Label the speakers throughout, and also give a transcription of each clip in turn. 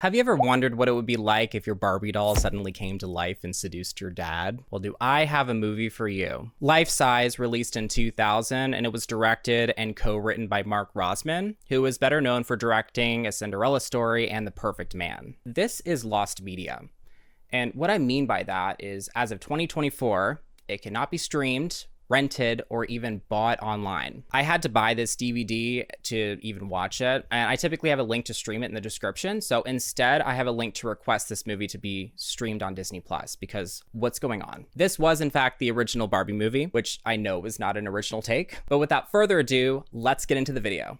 Speaker 1: Have you ever wondered what it would be like if your Barbie doll suddenly came to life and seduced your dad? Well, do I have a movie for you. LifeSize released in 2000, and it was directed and co-written by Mark Rosman, who is better known for directing A Cinderella Story and The Perfect Man. This is lost media. And what I mean by that is, as of 2024, it cannot be streamed, rented, or even bought online. I had to buy this DVD to even watch it, and I typically have a link to stream it in the description. So instead, I have a link to request this movie to be streamed on Disney Plus, because what's going on? This was in fact the original Barbie movie, which I know was not an original take. But without further ado, let's get into the video.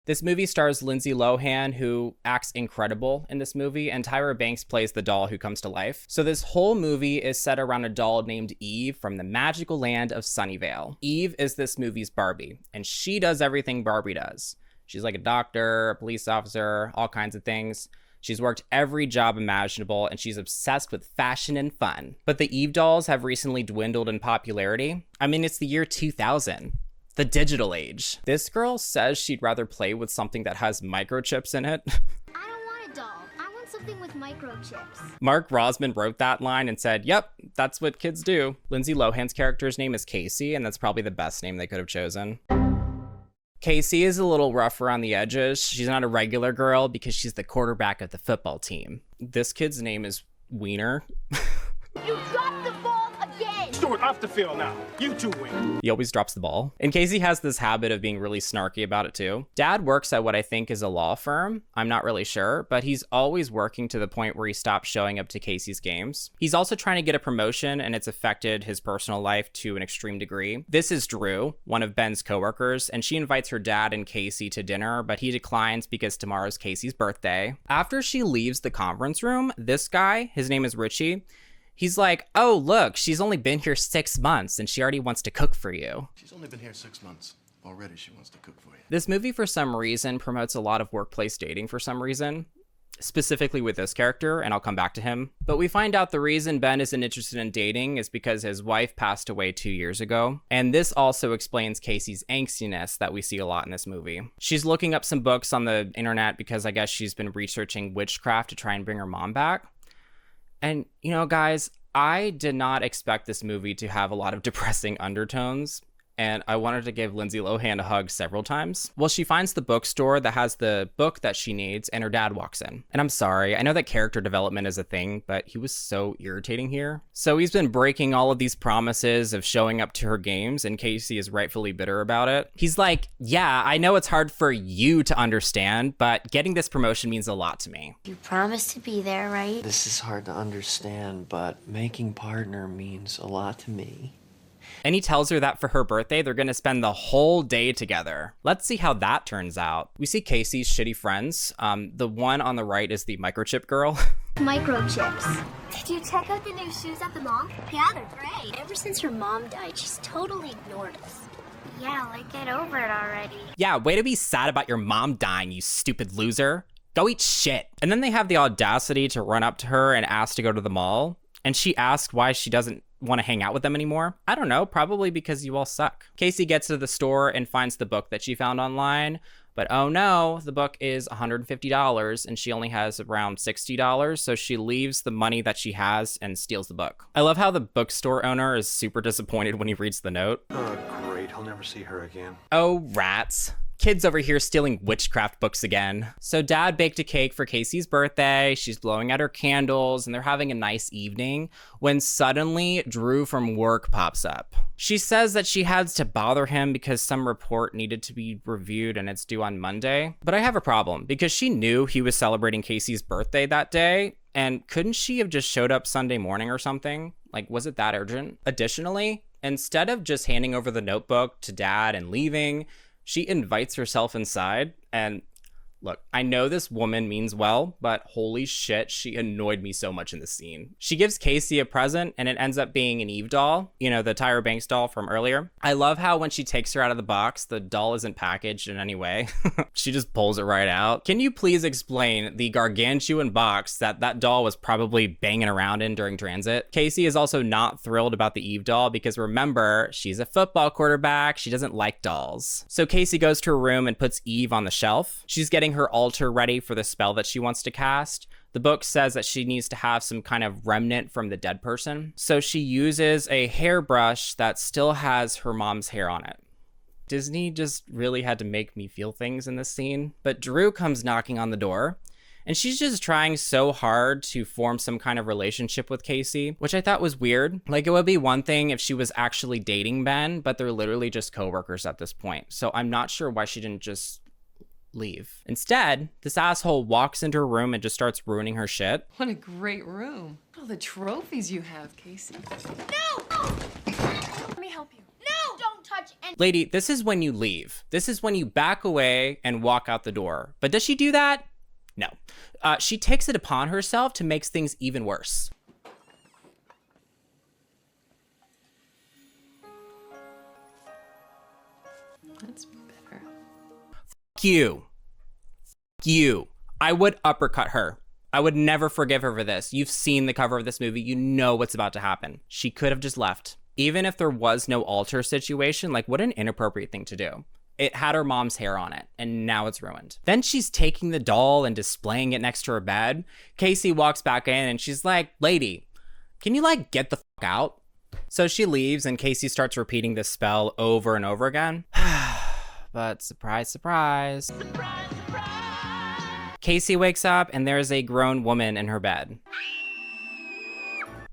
Speaker 1: This movie stars Lindsay Lohan, who acts incredible in this movie, and Tyra Banks plays the doll who comes to life. So this whole movie is set around a doll named Eve from the magical land of Sunnyvale. Eve is this movie's Barbie, and she does everything Barbie does. She's like a doctor, a police officer, all kinds of things. She's worked every job imaginable, and she's obsessed with fashion and fun. But the Eve dolls have recently dwindled in popularity. I mean, it's the year 2000. The digital age. This girl says she'd rather play with something that has microchips in it.
Speaker 2: I don't want a doll. I want something with microchips.
Speaker 1: Mark Rosman wrote that line and said, yep, that's what kids do. Lindsay Lohan's character's name is Casey, and that's probably the best name they could have chosen. Casey is a little rough around the edges. She's not a regular girl because she's the quarterback of the football team. This kid's name is Wiener.
Speaker 2: You dropped the ball again!
Speaker 3: Stuart, off the field now. You two win.
Speaker 1: He always drops the ball. And Casey has this habit of being really snarky about it too. Dad works at what I think is a law firm. I'm not really sure, but he's always working to the point where he stops showing up to Casey's games. He's also trying to get a promotion, and it's affected his personal life to an extreme degree. This is Drew, one of Ben's coworkers, and she invites her dad and Casey to dinner, but he declines because tomorrow's Casey's birthday. After she leaves the conference room, this guy, his name is Richie, he's like, oh, look, she's only been here 6 months and she already wants to cook for you.
Speaker 4: She's only been here 6 months. Already she wants to cook for you.
Speaker 1: This movie, for some reason, promotes a lot of workplace dating for some reason, specifically with this character, and I'll come back to him. But we find out the reason Ben isn't interested in dating is because his wife passed away 2 years ago. And this also explains Casey's angstiness that we see a lot in this movie. She's looking up some books on the internet because I guess she's been researching witchcraft to try and bring her mom back. And, you know, guys, I did not expect this movie to have a lot of depressing undertones, and I wanted to give Lindsay Lohan a hug several times. Well, she finds the bookstore that has the book that she needs, and her dad walks in. And I'm sorry, I know that character development is a thing, but he was so irritating here. So he's been breaking all of these promises of showing up to her games, and Casey is rightfully bitter about it. He's like, yeah, I know it's hard for you to understand, but getting this promotion means a lot to me.
Speaker 5: You promised to be there, right?
Speaker 6: This is hard to understand, but making partner means a lot to me.
Speaker 1: And he tells her that for her birthday, they're gonna spend the whole day together. Let's see how that turns out. We see Casey's shitty friends. The one on the right is the microchip girl.
Speaker 2: Microchips.
Speaker 7: Did you check out the new shoes at the mall? Yeah, they're great. Ever since her mom died, she's totally ignored us.
Speaker 5: Yeah, like get over it already.
Speaker 1: Yeah, way to be sad about your mom dying, you stupid loser. Go eat shit. And then they have the audacity to run up to her and ask to go to the mall. And she asks why she doesn't want to hang out with them anymore. I don't know, probably because you all suck. Casey gets to the store and finds the book that she found online, but oh no, the book is $150 and she only has around $60, so she leaves the money that she has and steals the book. I love how the bookstore owner is super disappointed when he reads the note.
Speaker 4: Oh, great. I'll never see her again.
Speaker 1: Oh, rats. Kids over here stealing witchcraft books again. So dad baked a cake for Casey's birthday. She's blowing out her candles and they're having a nice evening when suddenly Drew from work pops up. She says that she had to bother him because some report needed to be reviewed and it's due on Monday. But I have a problem because she knew he was celebrating Casey's birthday that day. And couldn't she have just showed up Sunday morning or something? Like, was it that urgent? Additionally, instead of just handing over the notebook to dad and leaving, she invites herself inside, and Look, I know this woman means well, but holy shit, she annoyed me so much in this scene. She gives Casey a present and it ends up being an Eve doll, you know, the Tyra Banks doll from earlier. I love how when she takes her out of the box, the doll isn't packaged in any way. She just pulls it right out. Can you please explain the gargantuan box that doll was probably banging around in during transit? Casey is also not thrilled about the Eve doll because remember, she's a football quarterback. She doesn't like dolls. So Casey goes to her room and puts Eve on the shelf. She's getting her altar ready for the spell that she wants to cast. The book says that she needs to have some kind of remnant from the dead person. So she uses a hairbrush that still has her mom's hair on it. Disney just really had to make me feel things in this scene. But Drew comes knocking on the door, and she's just trying so hard to form some kind of relationship with Casey, which I thought was weird. Like, it would be one thing if she was actually dating Ben, but they're literally just coworkers at this point. So I'm not sure why she didn't just leave. Instead, this asshole walks into her room and just starts ruining her shit.
Speaker 8: What a great room. All the trophies you have, Casey.
Speaker 7: No!
Speaker 8: Let me help you.
Speaker 7: No! Don't touch any.
Speaker 1: Lady, this is when you leave. This is when you back away and walk out the door. But does she do that? No. She takes it upon herself to make things even worse.
Speaker 8: That's better.
Speaker 1: You. I would uppercut her. I would never forgive her for this. You've seen the cover of this movie. You know what's about to happen. She could have just left. Even if there was no altar situation, like, what an inappropriate thing to do. It had her mom's hair on it, and now it's ruined. Then she's taking the doll and displaying it next to her bed. Casey walks back in and she's like, lady, can you like get the fuck out? So she leaves and Casey starts repeating this spell over and over again. But surprise, surprise. Surprise, surprise. Casey wakes up and there's a grown woman in her bed.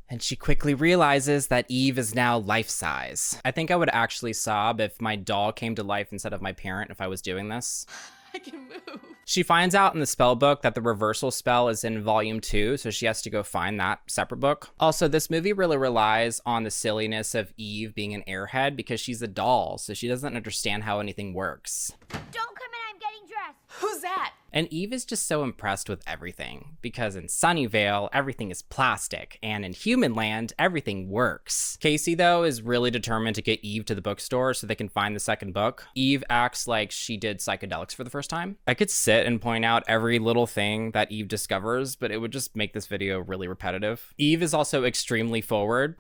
Speaker 1: And she quickly realizes that Eve is now life-size. I think I would actually sob if my doll came to life instead of my parent if I was doing this.
Speaker 8: I can move.
Speaker 1: She finds out in the spell book that the reversal spell is in volume 2, so she has to go find that separate book. Also, this movie really relies on the silliness of Eve being an airhead because she's a doll, so she doesn't understand how anything works.
Speaker 7: Don't come in, I'm getting dressed.
Speaker 8: Who's that?
Speaker 1: And Eve is just so impressed with everything, because in Sunnyvale, everything is plastic, and in Human Land, everything works. Casey, though, is really determined to get Eve to the bookstore so they can find the second book. Eve acts like she did psychedelics for the first time. I could sit and point out every little thing that Eve discovers, but it would just make this video really repetitive. Eve is also extremely forward.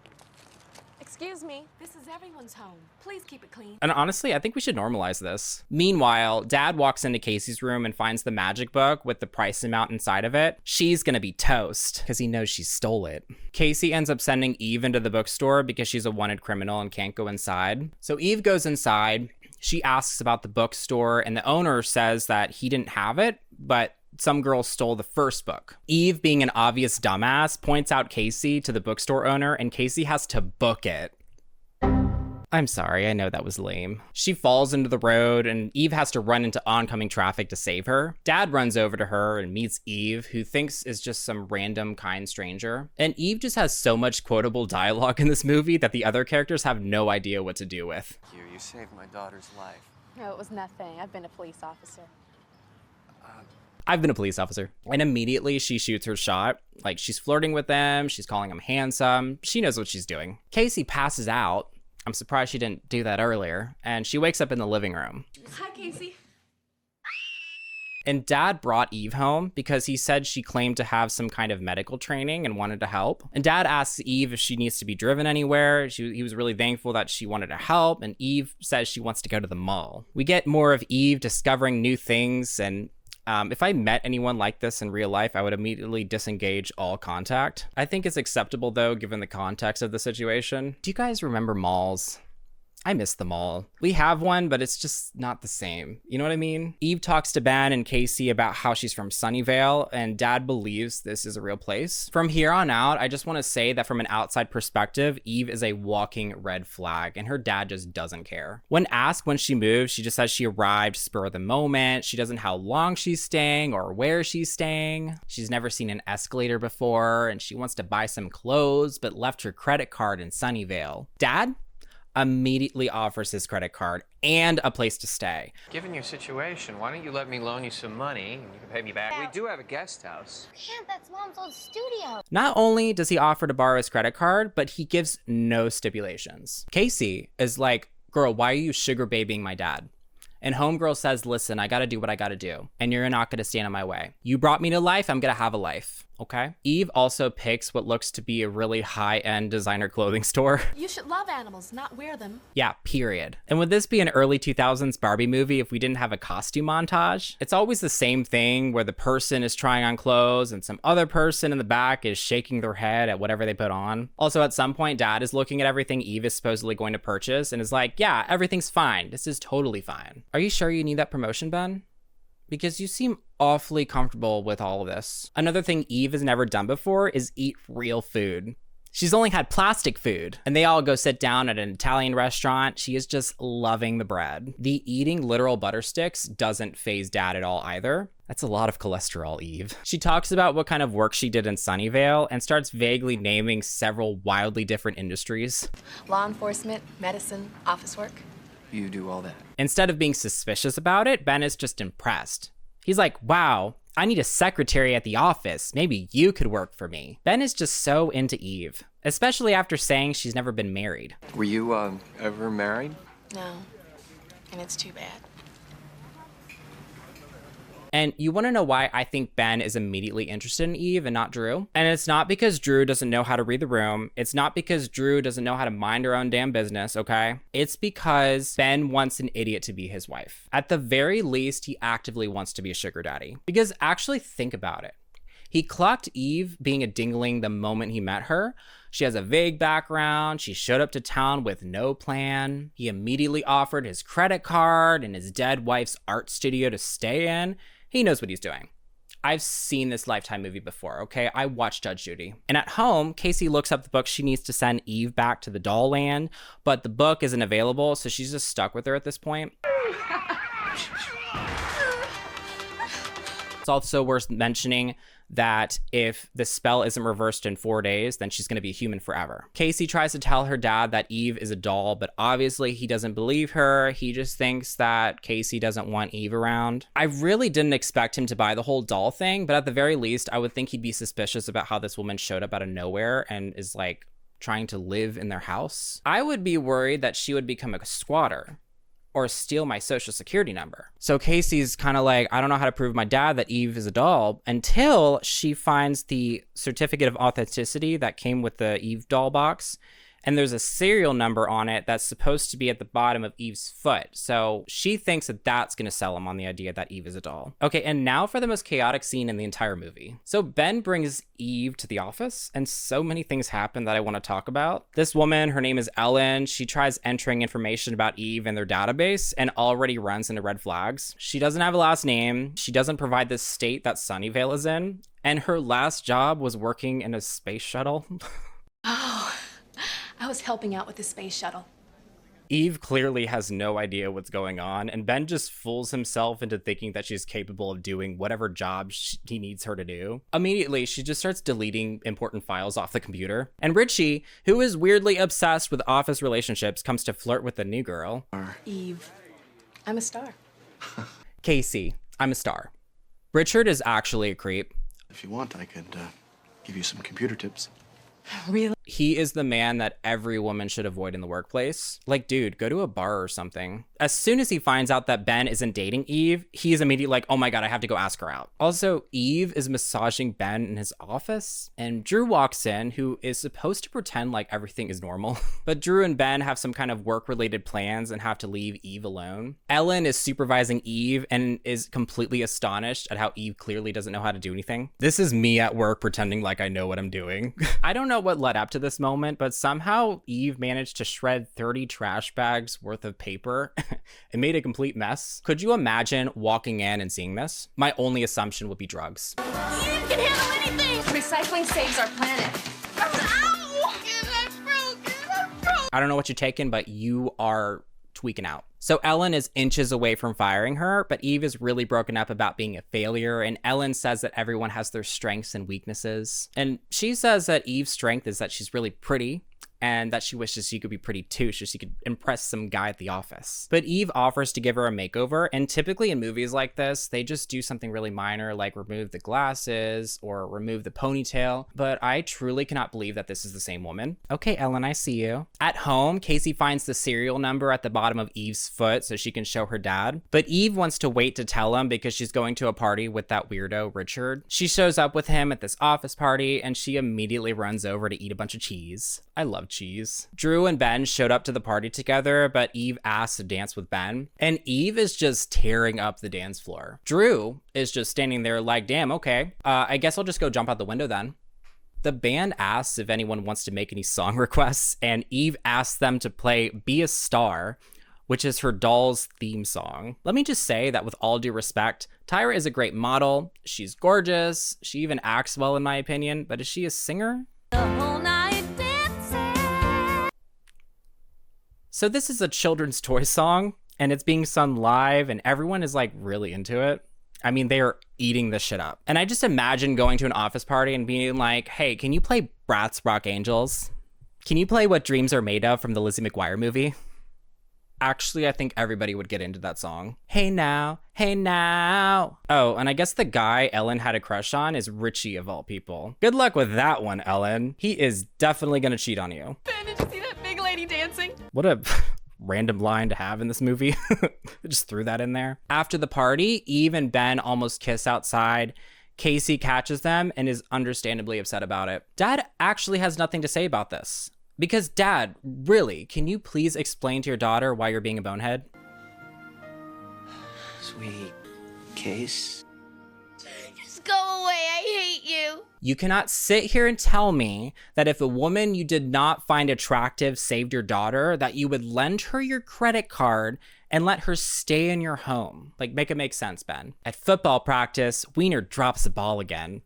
Speaker 8: Excuse me, this is everyone's home. Please keep it clean.
Speaker 1: And honestly, I think we should normalize this. Meanwhile, Dad walks into Casey's room and finds the magic book with the price amount inside of it. She's gonna be toast because he knows she stole it. Casey ends up sending Eve into the bookstore because she's a wanted criminal and can't go inside. So Eve goes inside. She asks about the bookstore and the owner says that he didn't have it, but some girl stole the first book. Eve, being an obvious dumbass, points out Casey to the bookstore owner and Casey has to book it. I'm sorry, I know that was lame. She falls into the road and Eve has to run into oncoming traffic to save her. Dad runs over to her and meets Eve, who thinks is just some random kind stranger. And Eve just has so much quotable dialogue in this movie that the other characters have no idea what to do with.
Speaker 6: You saved my daughter's life.
Speaker 9: No, it was nothing. I've been a police officer.
Speaker 1: I've been a police officer. And immediately she shoots her shot. Like, she's flirting with them, she's calling them handsome, she knows what she's doing. Casey passes out. I'm surprised she didn't do that earlier. And she wakes up in the living room.
Speaker 8: Hi, Casey.
Speaker 1: And Dad brought Eve home because he said she claimed to have some kind of medical training and wanted to help. And Dad asks Eve if she needs to be driven anywhere. He was really thankful that she wanted to help. And Eve says she wants to go to the mall. We get more of Eve discovering new things. And if I met anyone like this in real life, I would immediately disengage all contact. I think it's acceptable, though, given the context of the situation. Do you guys remember malls? I miss the mall. We have one, but it's just not the same. You know what I mean? Eve talks to Ben and Casey about how she's from Sunnyvale, and Dad believes this is a real place. From here on out, I just want to say that from an outside perspective, Eve is a walking red flag, and her dad just doesn't care. When asked when she moved, she just says she arrived spur of the moment. She doesn't know how long she's staying or where she's staying. She's never seen an escalator before, and she wants to buy some clothes, but left her credit card in Sunnyvale. Dad? immediately offers his credit card and a place to stay.
Speaker 10: Given your situation, why don't you let me loan you some money and you can pay me back? We do have a guest house.
Speaker 2: Can't, that's Mom's old studio.
Speaker 1: Not only does he offer to borrow his credit card, but he gives no stipulations. Casey is like, girl, why are you sugar babying my dad? And homegirl says, listen, I gotta do what I gotta do, and you're not gonna stand in my way. You brought me to life, I'm gonna have a life, okay? Eve also picks what looks to be a really high-end designer clothing store.
Speaker 8: You should love animals, not wear them.
Speaker 1: Yeah, period. And would this be an early 2000s Barbie movie if we didn't have a costume montage? It's always the same thing where the person is trying on clothes and some other person in the back is shaking their head at whatever they put on. Also, at some point, Dad is looking at everything Eve is supposedly going to purchase and is like, yeah, everything's fine. This is totally fine. Are you sure you need that promotion, Ben? Because you seem awfully comfortable with all of this. Another thing Eve has never done before is eat real food. She's only had plastic food, and they all go sit down at an Italian restaurant. She is just loving the bread. The eating literal butter sticks doesn't faze Dad at all either. That's a lot of cholesterol, Eve. She talks about what kind of work she did in Sunnyvale and starts vaguely naming several wildly different industries.
Speaker 9: Law enforcement, medicine, office work.
Speaker 10: You do all that.
Speaker 1: Instead of being suspicious about it, Ben is just impressed. He's like, wow, I need a secretary at the office. Maybe you could work for me. Ben is just so into Eve, especially after saying she's never been married.
Speaker 10: Were you ever married?
Speaker 9: No, and it's too bad.
Speaker 1: And you want to know why I think Ben is immediately interested in Eve and not Drew? And it's not because Drew doesn't know how to read the room. It's not because Drew doesn't know how to mind her own damn business, okay? It's because Ben wants an idiot to be his wife. At the very least, he actively wants to be a sugar daddy. Because actually think about it. He clocked Eve being a dingling the moment he met her. She has a vague background. She showed up to town with no plan. He immediately offered his credit card and his dead wife's art studio to stay in. He knows what he's doing. I've seen this Lifetime movie before, okay? I watched Judge Judy. And at home, Casey looks up the book she needs to send Eve back to the doll land, but the book isn't available, so she's just stuck with her at this point. It's also worth mentioning that if the spell isn't reversed in 4 days, then she's going to be a human forever. Casey tries to tell her dad that Eve is a doll, but obviously he doesn't believe her. He just thinks that Casey doesn't want Eve around. I really didn't expect him to buy the whole doll thing, but at the very least, I would think he'd be suspicious about how this woman showed up out of nowhere and is like trying to live in their house. I would be worried that she would become a squatter or steal my social security number. So Casey's kind of like, I don't know how to prove my dad that Eve is a doll until she finds the certificate of authenticity that came with the Eve doll box. And there's a serial number on it that's supposed to be at the bottom of Eve's foot. So she thinks that that's going to sell him on the idea that Eve is a doll. Okay, and now for the most chaotic scene in the entire movie. So Ben brings Eve to the office, and so many things happen that I want to talk about. This woman, her name is Ellen. She tries entering information about Eve in their database and already runs into red flags. She doesn't have a last name. She doesn't provide the state that Sunnyvale is in. And her last job was working in a space shuttle.
Speaker 9: Oh, I was helping out with the space shuttle.
Speaker 1: Eve clearly has no idea what's going on, and Ben just fools himself into thinking that she's capable of doing whatever job he needs her to do. Immediately, she just starts deleting important files off the computer. And Richie, who is weirdly obsessed with office relationships, comes to flirt with the new girl.
Speaker 9: Eve, I'm a star.
Speaker 1: Casey, I'm a star. Richard is actually a creep.
Speaker 4: If you want, I could give you some computer tips.
Speaker 9: Really?
Speaker 1: He is the man that every woman should avoid in the workplace. Like, dude, go to a bar or something. As soon as he finds out that Ben isn't dating Eve, he's immediately like, oh my God, I have to go ask her out. Also, Eve is massaging Ben in his office, and Drew walks in, who is supposed to pretend like everything is normal. But Drew and Ben have some kind of work-related plans and have to leave Eve alone. Ellen is supervising Eve and is completely astonished at how Eve clearly doesn't know how to do anything. This is me at work pretending like I know what I'm doing. I don't know what led up to this moment, but somehow Eve managed to shred 30 trash bags worth of paper and made a complete mess. Could you imagine walking in and seeing this? My only assumption would be drugs.
Speaker 7: Eve can handle anything!
Speaker 9: Recycling saves our planet.
Speaker 7: Ow! I'm broke!
Speaker 1: I don't know what you're taking, but you are tweaking out. So Ellen is inches away from firing her, but Eve is really broken up about being a failure, and Ellen says that everyone has their strengths and weaknesses. And she says that Eve's strength is that she's really pretty, and that she wishes she could be pretty too so she could impress some guy at the office. But Eve offers to give her a makeover, and typically in movies like this, they just do something really minor like remove the glasses or remove the ponytail, but I truly cannot believe that this is the same woman. Okay, Ellen, I see you. At home, Casey finds the serial number at the bottom of Eve's foot so she can show her dad, but Eve wants to wait to tell him because she's going to a party with that weirdo Richard. She shows up with him at this office party and she immediately runs over to eat a bunch of cheese. I love cheese. Drew and Ben showed up to the party together, but Eve asks to dance with Ben, and Eve is just tearing up the dance floor. Drew is just standing there like, damn, okay, I guess I'll just go jump out the window then. The band asks if anyone wants to make any song requests, and Eve asks them to play Be a Star, which is her doll's theme song. Let me just say that with all due respect, Tyra is a great model. She's gorgeous. She even acts well in my opinion, but is she a singer? So this is a children's toy song, and it's being sung live, and everyone is like really into it. I mean, they are eating this shit up. And I just imagine going to an office party and being like, hey, can you play Bratz Rock Angels? Can you play What Dreams Are Made Of from the Lizzie McGuire movie? Actually, I think everybody would get into that song. Hey now, hey now. Oh, and I guess the guy Ellen had a crush on is Richie of all people. Good luck with that one, Ellen. He is definitely gonna cheat on you.
Speaker 8: Ben, did you see that big lady dancing?
Speaker 1: What a random line to have in this movie. Just threw that in there. After the party, Eve and Ben almost kiss outside. Casey catches them and is understandably upset about it. Dad actually has nothing to say about this. Because Dad, really, can you please explain to your daughter why you're being a bonehead?
Speaker 6: Sweet Case.
Speaker 7: Just go away. I hate you.
Speaker 1: You cannot sit here and tell me that if a woman you did not find attractive saved your daughter, that you would lend her your credit card and let her stay in your home. Like, make it make sense, Ben. At football practice, Wiener drops the ball again,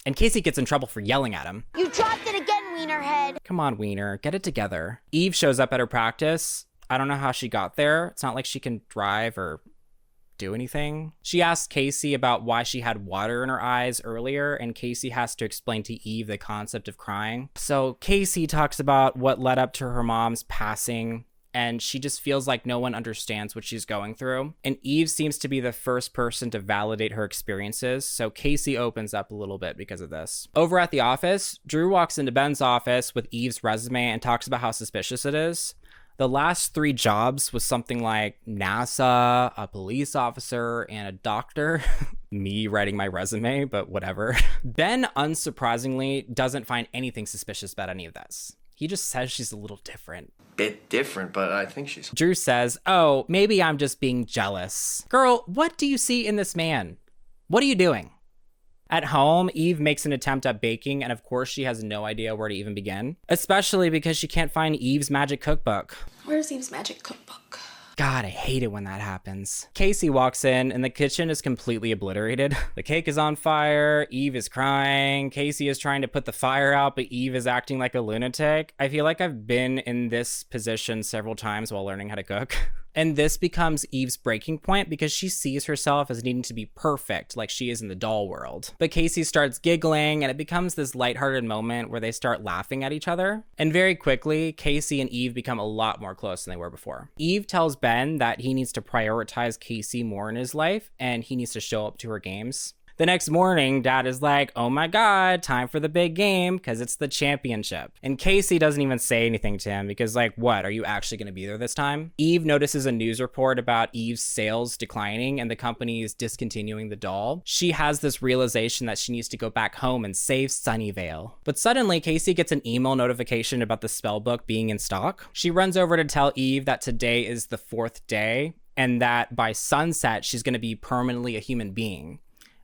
Speaker 1: and Casey gets in trouble for yelling at him.
Speaker 7: You dropped it again, Wienerhead.
Speaker 1: Come on, Wiener, get it together. Eve shows up at her practice. I don't know how she got there. It's not like she can drive or do anything. She asks Casey about why she had water in her eyes earlier, and Casey has to explain to Eve the concept of crying. So Casey talks about what led up to her mom's passing, and she just feels like no one understands what she's going through. And Eve seems to be the first person to validate her experiences, so Casey opens up a little bit because of this. Over at the office, Drew walks into Ben's office with Eve's resume and talks about how suspicious it is. The last 3 jobs was something like NASA, a police officer, and a doctor. Me writing my resume, but whatever. Ben, unsurprisingly, doesn't find anything suspicious about any of this. He just says she's a little different.
Speaker 6: Bit different, but I think she's...
Speaker 1: Drew says, oh, maybe I'm just being jealous. Girl, what do you see in this man? What are you doing? At home, Eve makes an attempt at baking, and of course she has no idea where to even begin. Especially because she can't find Eve's magic cookbook.
Speaker 9: Where's Eve's magic cookbook?
Speaker 1: God, I hate it when that happens. Casey walks in and the kitchen is completely obliterated. The cake is on fire, Eve is crying, Casey is trying to put the fire out, but Eve is acting like a lunatic. I feel like I've been in this position several times while learning how to cook. And this becomes Eve's breaking point because she sees herself as needing to be perfect like she is in the doll world. But Casey starts giggling and it becomes this lighthearted moment where they start laughing at each other. And very quickly, Casey and Eve become a lot more close than they were before. Eve tells Ben that he needs to prioritize Casey more in his life and he needs to show up to her games. The next morning, Dad is like, oh my God, time for the big game, because it's the championship. And Casey doesn't even say anything to him because, like, what, are you actually going to be there this time? Eve notices a news report about Eve's sales declining and the company is discontinuing the doll. She has this realization that she needs to go back home and save Sunnyvale. But suddenly, Casey gets an email notification about the spellbook being in stock. She runs over to tell Eve that today is the 4th day and that by sunset, she's going to be permanently a human being.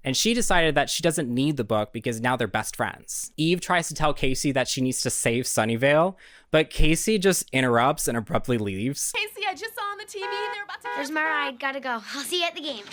Speaker 1: And she decided that she doesn't need the book because now they're best friends. Eve tries to tell Casey that she needs to save Sunnyvale, but Casey just interrupts and abruptly leaves.
Speaker 8: Casey, I just saw on the TV they're about to...
Speaker 7: There's my ride. Gotta go. I'll see you at the game.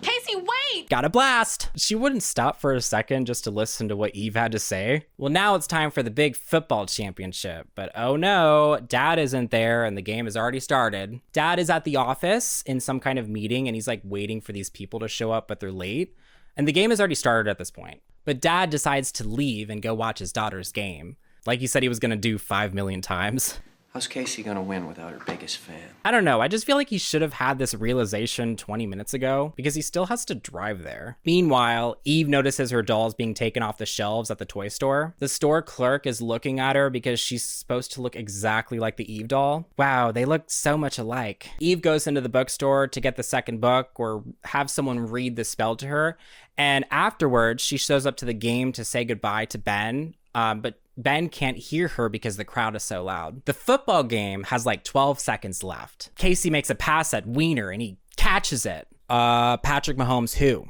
Speaker 8: Casey, wait!
Speaker 1: Got a blast! She wouldn't stop for a second just to listen to what Eve had to say. Well, now it's time for the big football championship. But oh no, Dad isn't there and the game has already started. Dad is at the office in some kind of meeting and he's like waiting for these people to show up, but they're late. And the game has already started at this point. But Dad decides to leave and go watch his daughter's game. like he said he was gonna do 5 million times.
Speaker 6: How's Casey gonna win without her biggest fan?
Speaker 1: I don't know. I just feel like he should have had this realization 20 minutes ago because he still has to drive there. Meanwhile, Eve notices her dolls being taken off the shelves at the toy store. The store clerk is looking at her because she's supposed to look exactly like the Eve doll. Wow, they look so much alike. Eve goes into the bookstore to get the second book or have someone read the spell to her. And afterwards, she shows up to the game to say goodbye to Ben. But Ben can't hear her because the crowd is so loud. The football game has like 12 seconds left. Casey makes a pass at Wiener and he catches it. Patrick Mahomes who?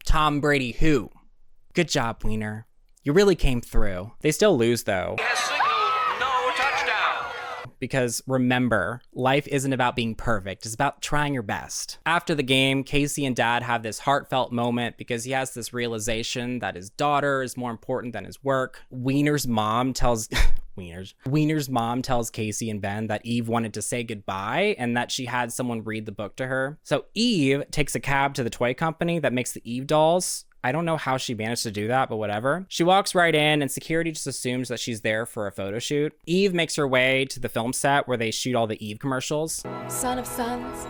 Speaker 1: Tom Brady who? Good job, Wiener. You really came through. They still lose though. Because remember, life isn't about being perfect. It's about trying your best. After the game, Casey and Dad have this heartfelt moment because he has this realization that his daughter is more important than his work. Wiener's mom tells Casey and Ben that Eve wanted to say goodbye and that she had someone read the book to her. So Eve takes a cab to the toy company that makes the Eve dolls. I don't know how she managed to do that, but whatever. She walks right in and security just assumes that she's there for a photo shoot. Eve makes her way to the film set where they shoot all the Eve commercials.
Speaker 9: Sun of suns,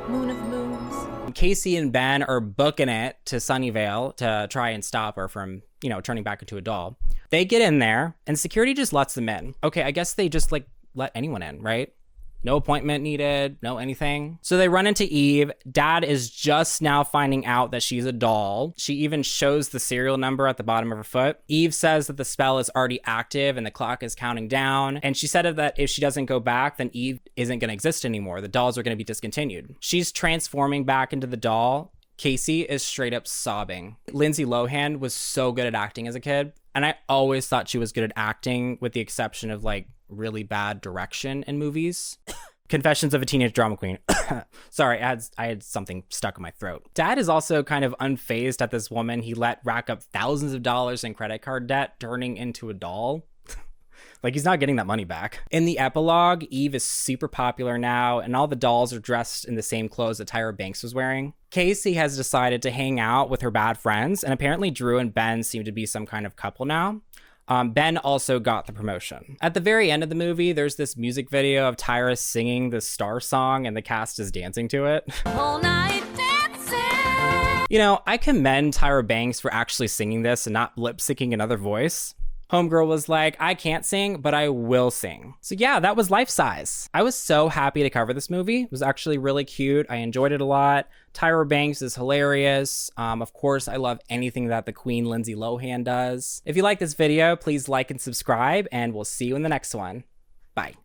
Speaker 9: moon of moons.
Speaker 1: Casey and Ben are booking it to Sunnyvale to try and stop her from, turning back into a doll. They get in there and security just lets them in. Okay, I guess they just let anyone in, right? No appointment needed, no anything. So they run into Eve. Dad is just now finding out that she's a doll. She even shows the serial number at the bottom of her foot. Eve says that the spell is already active and the clock is counting down. And she said that if she doesn't go back, then Eve isn't going to exist anymore. The dolls are going to be discontinued. She's transforming back into the doll. Casey is straight up sobbing. Lindsay Lohan was so good at acting as a kid. And I always thought she was good at acting with the exception of really bad direction in movies. Confessions of a Teenage Drama Queen. Sorry, I had something stuck in my throat. Dad is also kind of unfazed at this woman he let rack up thousands of dollars in credit card debt turning into a doll. He's not getting that money back. In the epilogue, Eve is super popular now, and all the dolls are dressed in the same clothes that Tyra Banks was wearing. Casey has decided to hang out with her bad friends, and apparently Drew and Ben seem to be some kind of couple now. Ben also got the promotion. At the very end of the movie, there's this music video of Tyra singing the Star song, and the cast is dancing to it.
Speaker 8: All night dancing.
Speaker 1: I commend Tyra Banks for actually singing this and not lip-syncing another voice. Homegirl was like, I can't sing, but I will sing. So yeah, that was LifeSize. I was so happy to cover this movie. It was actually really cute. I enjoyed it a lot. Tyra Banks is hilarious. Of course, I love anything that the Queen Lindsay Lohan does. If you like this video, please like and subscribe, and we'll see you in the next one. Bye.